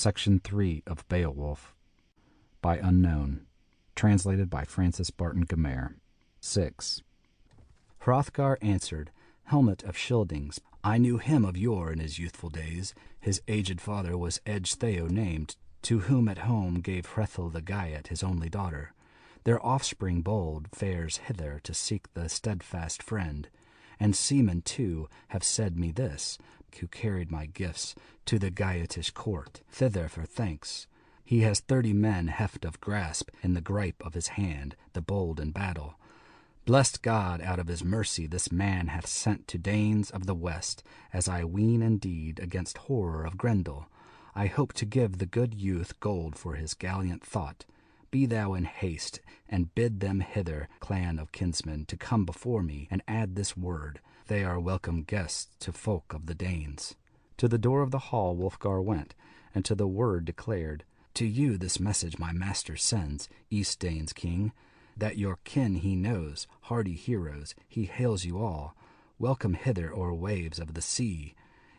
Section 3 of Beowulf, by Unknown, translated by Francis Barton Gamer. 6. Hrothgar answered, Helmet of Scyldings, I knew him of yore in his youthful days. His aged father was Ecgtheow named, to whom at home gave Hrethel the Geat his only daughter. Their offspring bold fares hither to seek the steadfast friend. And seamen, too, have said me this, who carried my gifts to the Geatish court, thither for thanks. He has 30 men heft of grasp in the gripe of his hand, the bold in battle. Blessed God, out of his mercy this man hath sent to Danes of the west, as I ween indeed against horror of Grendel. I hope to give the good youth gold for his gallant thought. Be thou in haste, and bid them hither, clan of kinsmen, to come before me, and add this word, they are welcome guests to folk of the Danes. To the door of the hall Wulfgar went, and to the word declared, To you this message my master sends, East Danes' king, that your kin he knows, hardy heroes, he hails you all. Welcome hither o'er waves of the sea.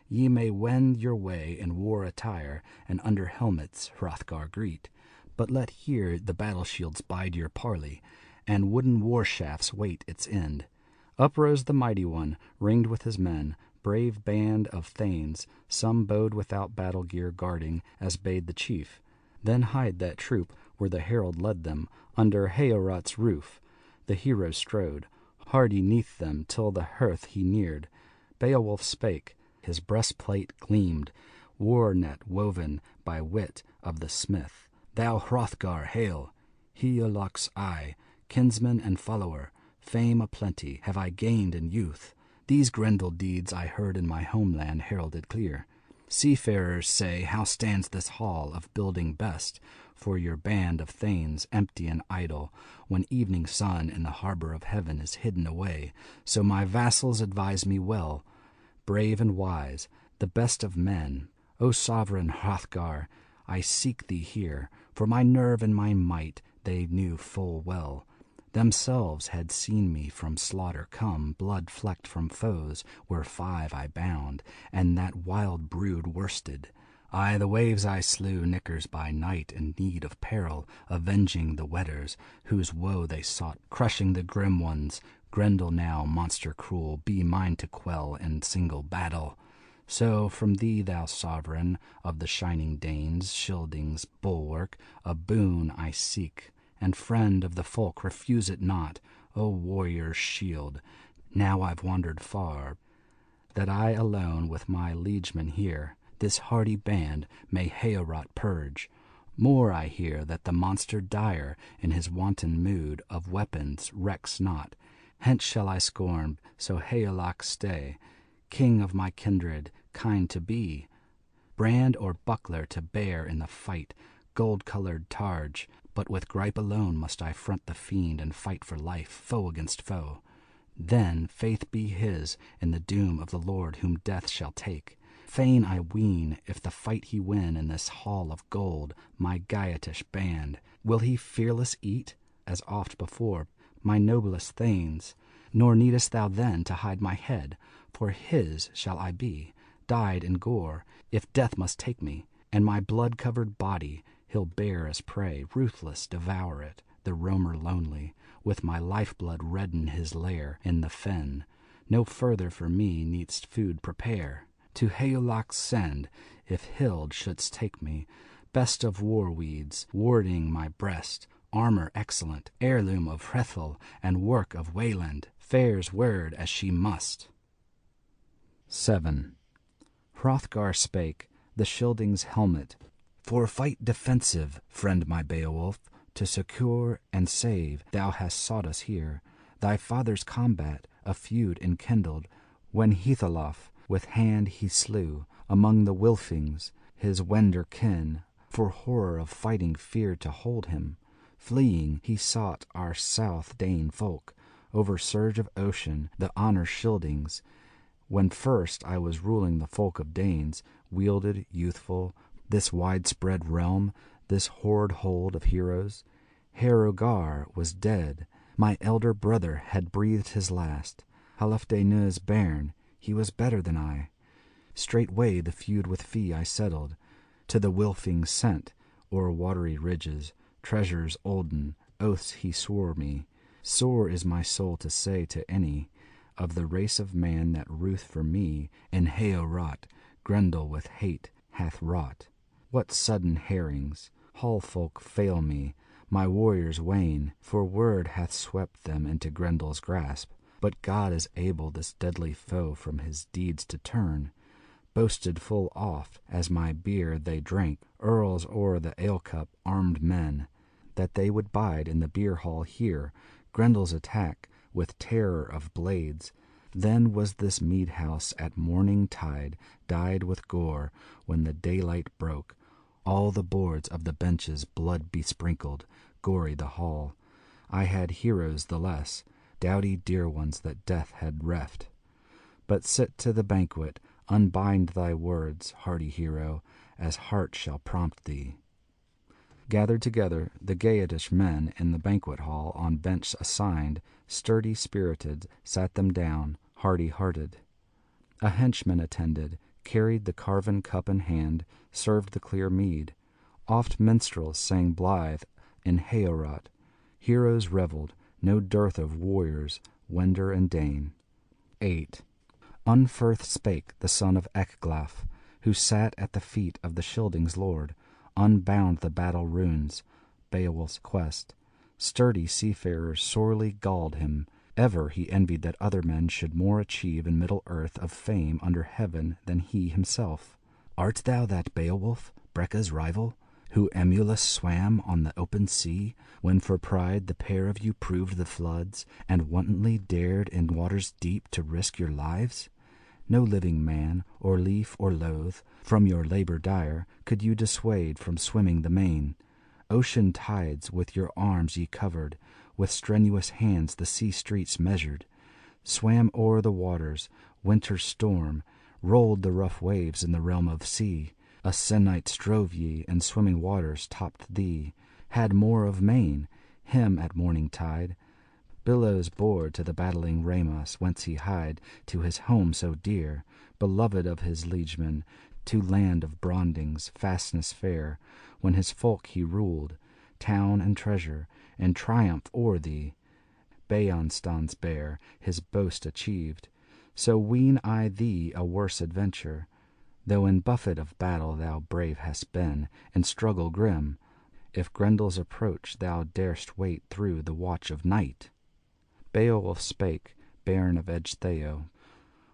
Ye may wend your way in war attire, and under helmets Hrothgar greet. But let here the battle-shields bide your parley, and wooden war-shafts wait its end. Up rose the mighty one, ringed with his men, brave band of thanes, some bowed without battle-gear guarding, as bade the chief. Then hied that troop, where the herald led them, under Heorot's roof. The hero strode, hardy neath them, till the hearth he neared. Beowulf spake, his breastplate gleamed, war-net woven by wit of the smith. Thou Hrothgar, hail! Hygelac's I, kinsman and follower, fame a-plenty have I gained in youth. These Grendel deeds I heard in my homeland heralded clear. Seafarers say, how stands this hall of building best for your band of thanes empty and idle, when evening sun in the harbor of heaven is hidden away? So my vassals advise me well, brave and wise, the best of men. O sovereign Hrothgar, I seek thee here, for my nerve and my might they knew full well. Themselves had seen me from slaughter come, blood-flecked from foes, where 5 I bound, and that wild brood worsted. Aye, the waves I slew, knickers by night in need of peril, avenging the wedders, whose woe they sought, crushing the grim ones. Grendel now, monster cruel, be mine to quell in single battle. So from thee, thou sovereign of the shining Danes, Scyldings' bulwark, a boon I seek, and friend of the folk, refuse it not, O warrior's shield. Now I've wandered far, that I alone with my liegemen here, this hardy band, may Heorot purge. More I hear, that the monster dire, in his wanton mood, of weapons recks not. Hence shall I scorn, so Hygelac stay, king of my kindred, kind to be, brand or buckler to bear in the fight, gold-colored targe, but with gripe alone must I front the fiend and fight for life, foe against foe. Then faith be his in the doom of the Lord whom death shall take. Fain I ween, if the fight he win in this hall of gold, my Geatish band, will he fearless eat, as oft before, my noblest thanes. Nor needest thou then to hide my head, for his shall I be, dyed in gore, if death must take me, and my blood-covered body he'll bear as prey, ruthless devour it, the roamer lonely, with my lifeblood redden his lair in the fen. No further for me needst food prepare. To Hygelac send, if Hild shouldst take me, best of war weeds, warding my breast, armor excellent, heirloom of Hrethel, and work of Wayland, fares word as she must. 7. Hrothgar spake, the Scyldings' helmet, For fight defensive, friend my Beowulf, to succour and save, thou hast sought us here. Thy father's combat, a feud enkindled, when Hethelolf with hand he slew, among the Wylfings, his Wender kin, for horror of fighting feared to hold him. Fleeing, he sought our South Dane folk, over surge of ocean, the honor Scyldings. When first I was ruling the folk of Danes, wielded, youthful, this widespread realm, this hoard hold of heroes, Herogar was dead, my elder brother had breathed his last. Halfdane's bairn, he was better than I. Straightway the feud with Fee I settled. to the Wilfing sent, o'er watery ridges, treasures olden, oaths he swore me. Sore is my soul to say to any of the race of man that ruth for me in Heorot, Grendel with hate hath wrought. What sudden herrings, hall folk fail me, my warriors wane, for word hath swept them into Grendel's grasp. But God is able this deadly foe from his deeds to turn. Boasted full oft, as my beer they drank, earls o'er the ale-cup, armed men, that they would bide in the beer-hall here, Grendel's attack, with terror of blades. Then was this mead-house at morning tide dyed with gore, when the daylight broke, all the boards of the benches blood besprinkled, gory the hall. I had heroes the less, doughty dear ones that death had reft. But sit to the banquet, unbind thy words, hardy hero, as heart shall prompt thee. Gathered together, the gayetish men in the banquet hall on bench assigned, sturdy spirited, sat them down, hardy-hearted. A henchman attended, carried the carven cup in hand, served the clear mead. Oft minstrels sang blithe in Heorot. Heroes revelled, no dearth of warriors, Wender and Dane. 8. Unferth spake the son of Ecglaf, who sat at the feet of the Scyldings' lord, unbound the battle runes, Beowulf's quest. Sturdy seafarers sorely galled him. Ever he envied that other men should more achieve in middle earth of fame under heaven than he himself. Art thou that Beowulf, Breca's rival, who emulous swam on the open sea, when for pride the pair of you proved the floods, and wantonly dared in waters deep to risk your lives? No living man, or leaf or loath, from your labor dire, could you dissuade from swimming the main. Ocean tides with your arms ye covered, with strenuous hands the sea streets measured, swam o'er the waters, winter's storm, rolled the rough waves in the realm of sea. A sennight strove ye, and swimming waters topped thee, had more of main, him at morning tide. Billows bore to the battling Ramos, whence he hied to his home so dear, beloved of his liegemen, to land of Brondings, fastness fair, when his folk he ruled, town and treasure, in triumph o'er thee. Beonstans bare, his boast achieved. So ween I thee a worse adventure, though in buffet of battle thou brave hast been, in struggle grim, if Grendel's approach thou darest wait through the watch of night. Beowulf spake, bairn of Ecgtheow,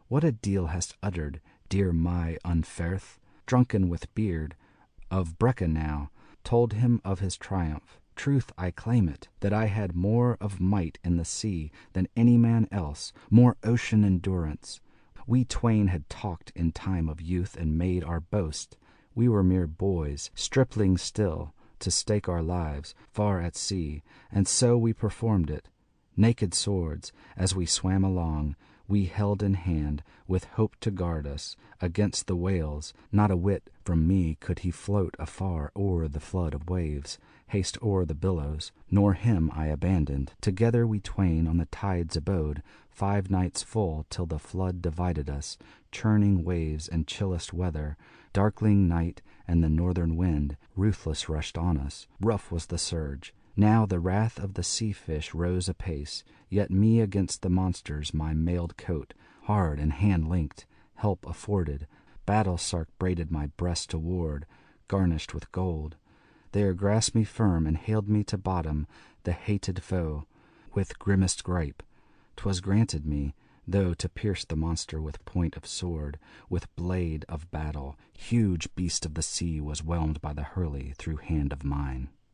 what a deal hast uttered, dear my Unferth, drunken with beard, of Breca now, told him of his triumph. Truth, I claim it, that I had more of might in the sea than any man else, more ocean endurance. We twain had talked in time of youth and made our boast. We were mere boys, striplings still, to stake our lives, far at sea, and so we performed it. Naked swords, as we swam along, we held in hand, with hope to guard us against the whales. Not a whit from me could he float afar o'er the flood of waves, haste o'er the billows, nor him I abandoned. Together we twain on the tides abode, 5 nights full, till the flood divided us, churning waves and chillest weather, darkling night, and the northern wind, ruthless rushed on us. Rough was the surge. Now the wrath of the sea-fish rose apace, yet me against the monsters my mailed coat, hard and hand-linked, help afforded. Battle-sark braided my breast toward, garnished with gold. There grasped me firm and haled me to bottom, the hated foe, with grimmest gripe. 'Twas granted me, though to pierce the monster with point of sword, with blade of battle, huge beast of the sea was whelmed by the hurly through hand of mine.